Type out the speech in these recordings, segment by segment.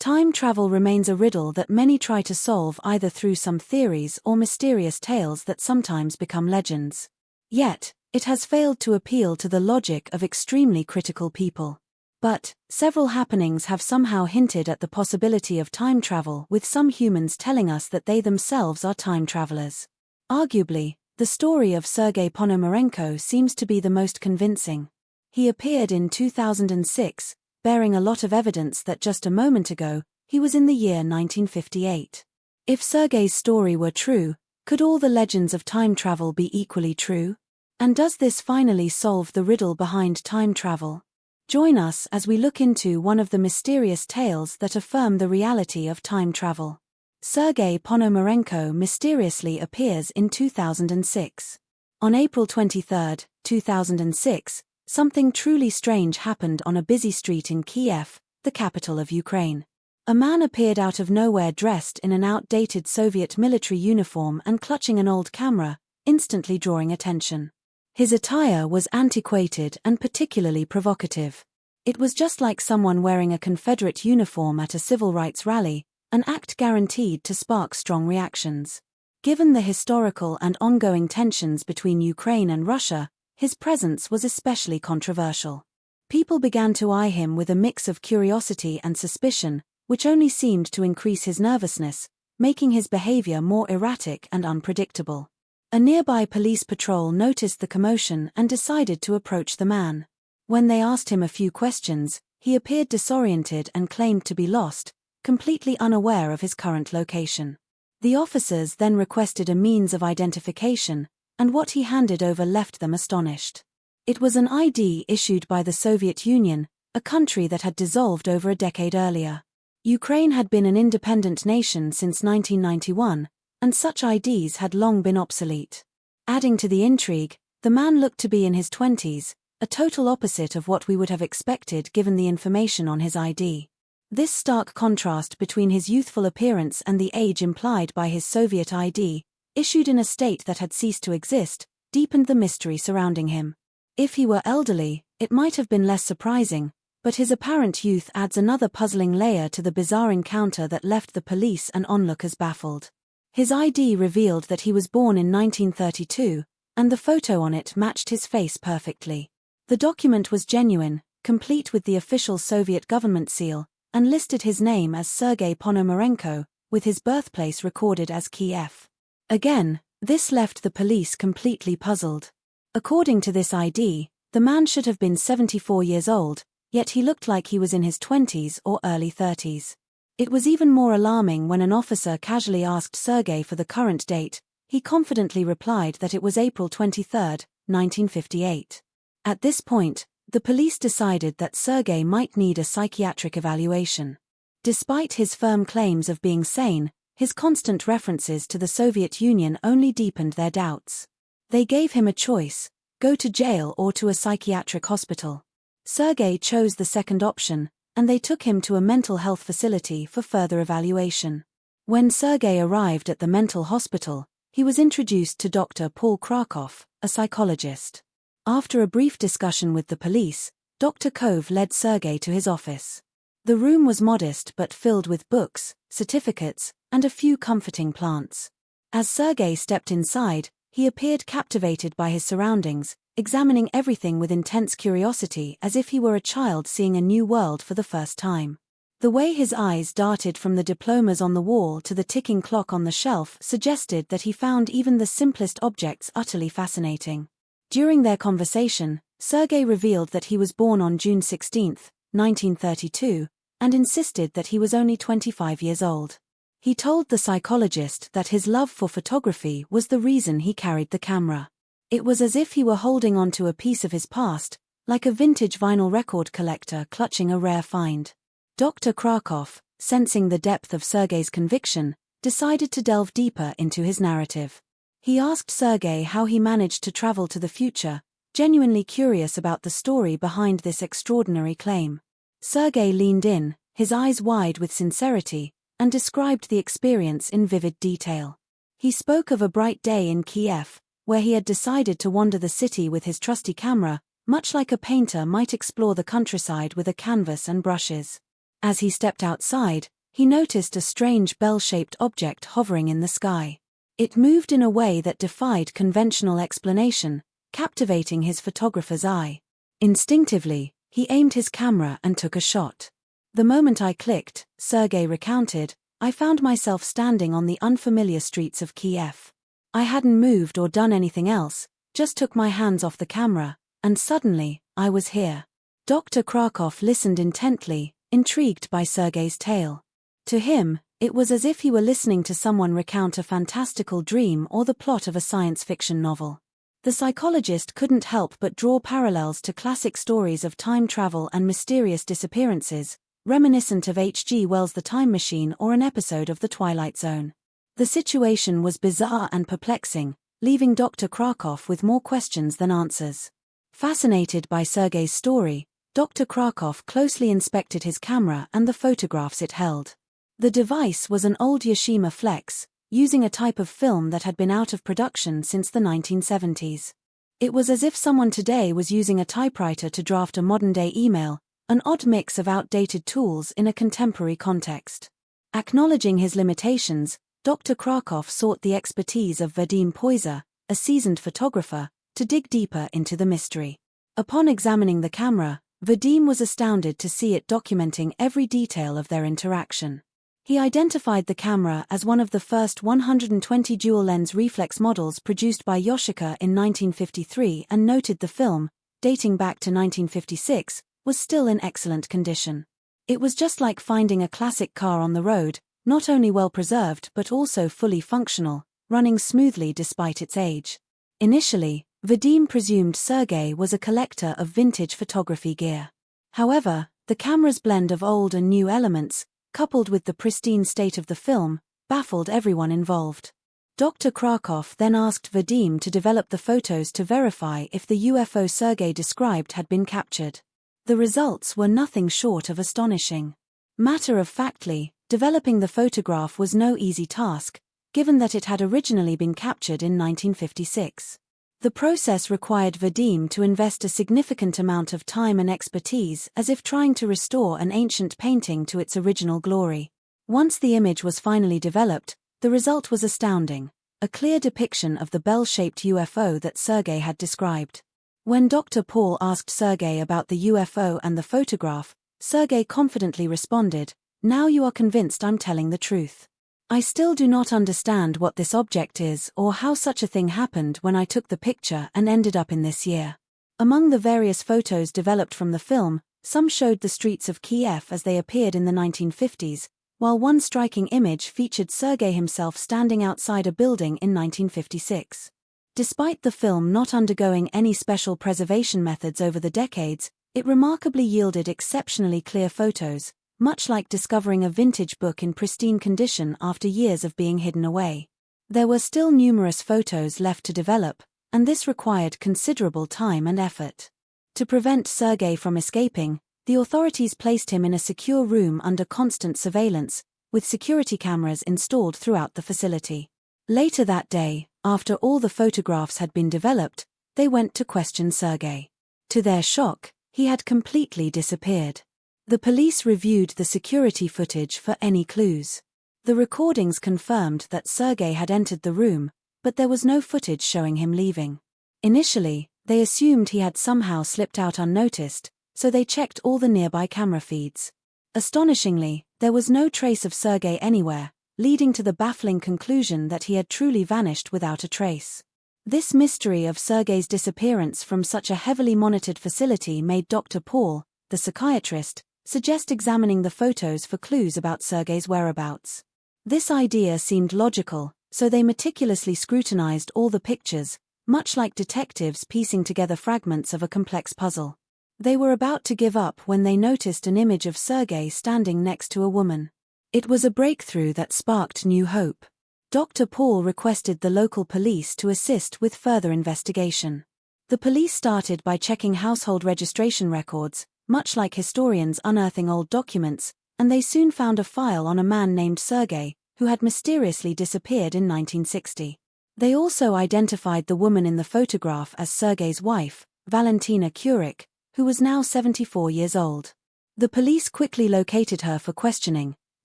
Time travel remains a riddle that many try to solve either through some theories or mysterious tales that sometimes become legends. Yet, it has failed to appeal to the logic of extremely critical people. But, several happenings have somehow hinted at the possibility of time travel, with some humans telling us that they themselves are time travelers. Arguably, the story of Sergei Ponomarenko seems to be the most convincing. He appeared in 2006, bearing a lot of evidence that just a moment ago, he was in the year 1958. If Sergei's story were true, could all the legends of time travel be equally true? And does this finally solve the riddle behind time travel? Join us as we look into one of the mysterious tales that affirm the reality of time travel. Sergei Ponomarenko mysteriously appears in 2006. On April 23, 2006, something truly strange happened on a busy street in Kiev, the capital of Ukraine. A man appeared out of nowhere dressed in an outdated Soviet military uniform and clutching an old camera, instantly drawing attention. His attire was antiquated and particularly provocative. It was just like someone wearing a Confederate uniform at a civil rights rally, an act guaranteed to spark strong reactions. Given the historical and ongoing tensions between Ukraine and Russia, his presence was especially controversial. People began to eye him with a mix of curiosity and suspicion, which only seemed to increase his nervousness, making his behavior more erratic and unpredictable. A nearby police patrol noticed the commotion and decided to approach the man. When they asked him a few questions, he appeared disoriented and claimed to be lost, completely unaware of his current location. The officers then requested a means of identification, and what he handed over left them astonished. It was an ID issued by the Soviet Union, a country that had dissolved over a decade earlier. Ukraine had been an independent nation since 1991, and such IDs had long been obsolete. Adding to the intrigue, the man looked to be in his 20s, a total opposite of what we would have expected given the information on his ID. This stark contrast between his youthful appearance and the age implied by his Soviet ID, issued in a state that had ceased to exist, deepened the mystery surrounding him. If he were elderly, it might have been less surprising, but his apparent youth adds another puzzling layer to the bizarre encounter that left the police and onlookers baffled. His ID revealed that he was born in 1932, and the photo on it matched his face perfectly. The document was genuine, complete with the official Soviet government seal, and listed his name as Sergei Ponomarenko, with his birthplace recorded as Kiev. Again, this left the police completely puzzled. According to this ID, the man should have been 74 years old, yet he looked like he was in his 20s or early 30s. It was even more alarming when an officer casually asked Sergei for the current date. He confidently replied that it was April 23, 1958. At this point, the police decided that Sergei might need a psychiatric evaluation. Despite his firm claims of being sane, his constant references to the Soviet Union only deepened their doubts. They gave him a choice: go to jail or to a psychiatric hospital. Sergei chose the second option, and they took him to a mental health facility for further evaluation. When Sergei arrived at the mental hospital, he was introduced to Dr. Paul Krakoff, a psychologist. After a brief discussion with the police, Dr. Kov led Sergei to his office. The room was modest but filled with books, certificates, and a few comforting plants. As Sergei stepped inside, he appeared captivated by his surroundings, examining everything with intense curiosity as if he were a child seeing a new world for the first time. The way his eyes darted from the diplomas on the wall to the ticking clock on the shelf suggested that he found even the simplest objects utterly fascinating. During their conversation, Sergei revealed that he was born on June 16, 1932, and insisted that he was only 25 years old. He told the psychologist that his love for photography was the reason he carried the camera. It was as if he were holding onto a piece of his past, like a vintage vinyl record collector clutching a rare find. Dr. Krakoff, sensing the depth of Sergei's conviction, decided to delve deeper into his narrative. He asked Sergei how he managed to travel to the future, genuinely curious about the story behind this extraordinary claim. Sergei leaned in, his eyes wide with sincerity, and described the experience in vivid detail. He spoke of a bright day in Kiev, where he had decided to wander the city with his trusty camera, much like a painter might explore the countryside with a canvas and brushes. As he stepped outside, he noticed a strange bell-shaped object hovering in the sky. It moved in a way that defied conventional explanation, captivating his photographer's eye. Instinctively, he aimed his camera and took a shot. The moment I clicked, Sergei recounted, I found myself standing on the unfamiliar streets of Kiev. I hadn't moved or done anything else, just took my hands off the camera, and suddenly, I was here. Dr. Krakoff listened intently, intrigued by Sergei's tale. To him, it was as if he were listening to someone recount a fantastical dream or the plot of a science fiction novel. The psychologist couldn't help but draw parallels to classic stories of time travel and mysterious disappearances, reminiscent of H.G. Wells' The Time Machine or an episode of The Twilight Zone. The situation was bizarre and perplexing, leaving Dr. Krakoff with more questions than answers. Fascinated by Sergei's story, Dr. Krakoff closely inspected his camera and the photographs it held. The device was an old Yashica Flex, using a type of film that had been out of production since the 1970s. It was as if someone today was using a typewriter to draft a modern-day email, an odd mix of outdated tools in a contemporary context. Acknowledging his limitations, Dr. Krakoff sought the expertise of Vadim Poyser, a seasoned photographer, to dig deeper into the mystery. Upon examining the camera, Vadim was astounded to see it documenting every detail of their interaction. He identified the camera as one of the first 120 dual-lens reflex models produced by Yashica in 1953 and noted the film, dating back to 1956, was still in excellent condition. It was just like finding a classic car on the road, not only well-preserved but also fully functional, running smoothly despite its age. Initially, Vadim presumed Sergei was a collector of vintage photography gear. However, the camera's blend of old and new elements, coupled with the pristine state of the film, baffled everyone involved. Dr. Krakoff then asked Vadim to develop the photos to verify if the UFO Sergei described had been captured. The results were nothing short of astonishing. Matter-of-factly, developing the photograph was no easy task, given that it had originally been captured in 1956. The process required Vadim to invest a significant amount of time and expertise, as if trying to restore an ancient painting to its original glory. Once the image was finally developed, the result was astounding, a clear depiction of the bell-shaped UFO that Sergei had described. When Dr. Paul asked Sergei about the UFO and the photograph, Sergei confidently responded, "Now you are convinced I'm telling the truth. I still do not understand what this object is or how such a thing happened when I took the picture and ended up in this year." Among the various photos developed from the film, some showed the streets of Kiev as they appeared in the 1950s, while one striking image featured Sergei himself standing outside a building in 1956. Despite the film not undergoing any special preservation methods over the decades, it remarkably yielded exceptionally clear photos, much like discovering a vintage book in pristine condition after years of being hidden away. There were still numerous photos left to develop, and this required considerable time and effort. To prevent Sergei from escaping, the authorities placed him in a secure room under constant surveillance, with security cameras installed throughout the facility. Later that day, after all the photographs had been developed, they went to question Sergei. To their shock, he had completely disappeared. The police reviewed the security footage for any clues. The recordings confirmed that Sergei had entered the room, but there was no footage showing him leaving. Initially, they assumed he had somehow slipped out unnoticed, so they checked all the nearby camera feeds. Astonishingly, there was no trace of Sergei anywhere, leading to the baffling conclusion that he had truly vanished without a trace. This mystery of Sergei's disappearance from such a heavily monitored facility made Dr. Paul, the psychiatrist, suggest examining the photos for clues about Sergei's whereabouts. This idea seemed logical, so they meticulously scrutinized all the pictures, much like detectives piecing together fragments of a complex puzzle. They were about to give up when they noticed an image of Sergei standing next to a woman. It was a breakthrough that sparked new hope. Dr. Paul requested the local police to assist with further investigation. The police started by checking household registration records, much like historians unearthing old documents, and they soon found a file on a man named Sergei, who had mysteriously disappeared in 1960. They also identified the woman in the photograph as Sergei's wife, Valentina Kurik, who was now 74 years old. The police quickly located her for questioning,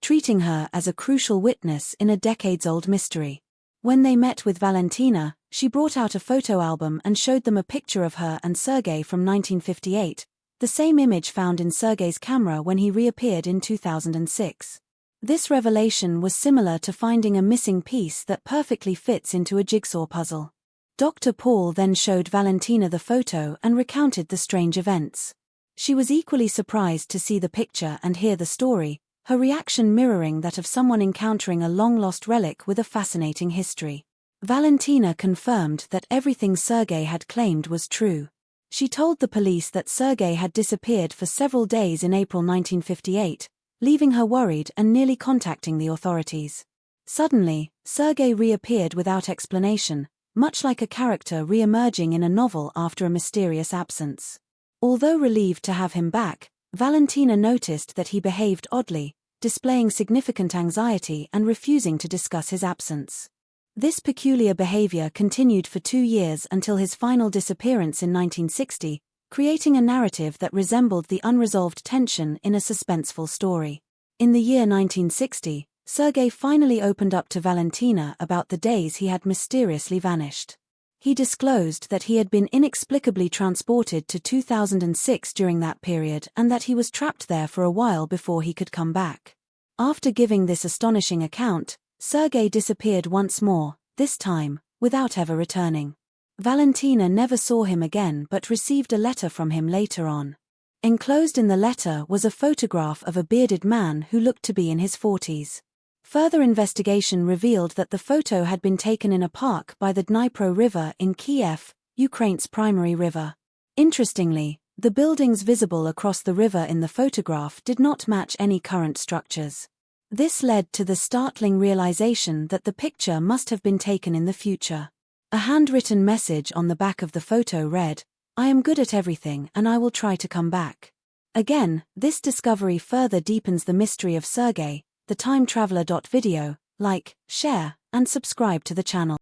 treating her as a crucial witness in a decades-old mystery. When they met with Valentina, she brought out a photo album and showed them a picture of her and Sergei from 1958, the same image found in Sergei's camera when he reappeared in 2006. This revelation was similar to finding a missing piece that perfectly fits into a jigsaw puzzle. Dr. Paul then showed Valentina the photo and recounted the strange events. She was equally surprised to see the picture and hear the story, her reaction mirroring that of someone encountering a long-lost relic with a fascinating history. Valentina confirmed that everything Sergei had claimed was true. She told the police that Sergei had disappeared for several days in April 1958, leaving her worried and nearly contacting the authorities. Suddenly, Sergei reappeared without explanation, much like a character re-emerging in a novel after a mysterious absence. Although relieved to have him back, Valentina noticed that he behaved oddly, displaying significant anxiety and refusing to discuss his absence. This peculiar behavior continued for 2 years until his final disappearance in 1960, creating a narrative that resembled the unresolved tension in a suspenseful story. In the year 1960, Sergei finally opened up to Valentina about the days he had mysteriously vanished. He disclosed that he had been inexplicably transported to 2006 during that period and that he was trapped there for a while before he could come back. After giving this astonishing account, Sergei disappeared once more, this time, without ever returning. Valentina never saw him again but received a letter from him later on. Enclosed in the letter was a photograph of a bearded man who looked to be in his 40s. Further investigation revealed that the photo had been taken in a park by the Dnipro River in Kiev, Ukraine's primary river. Interestingly, the buildings visible across the river in the photograph did not match any current structures. This led to the startling realization that the picture must have been taken in the future. A handwritten message on the back of the photo read, "I am good at everything and I will try to come back." Again, this discovery further deepens the mystery of Sergei, the time traveler. Video, like, share, and subscribe to the channel.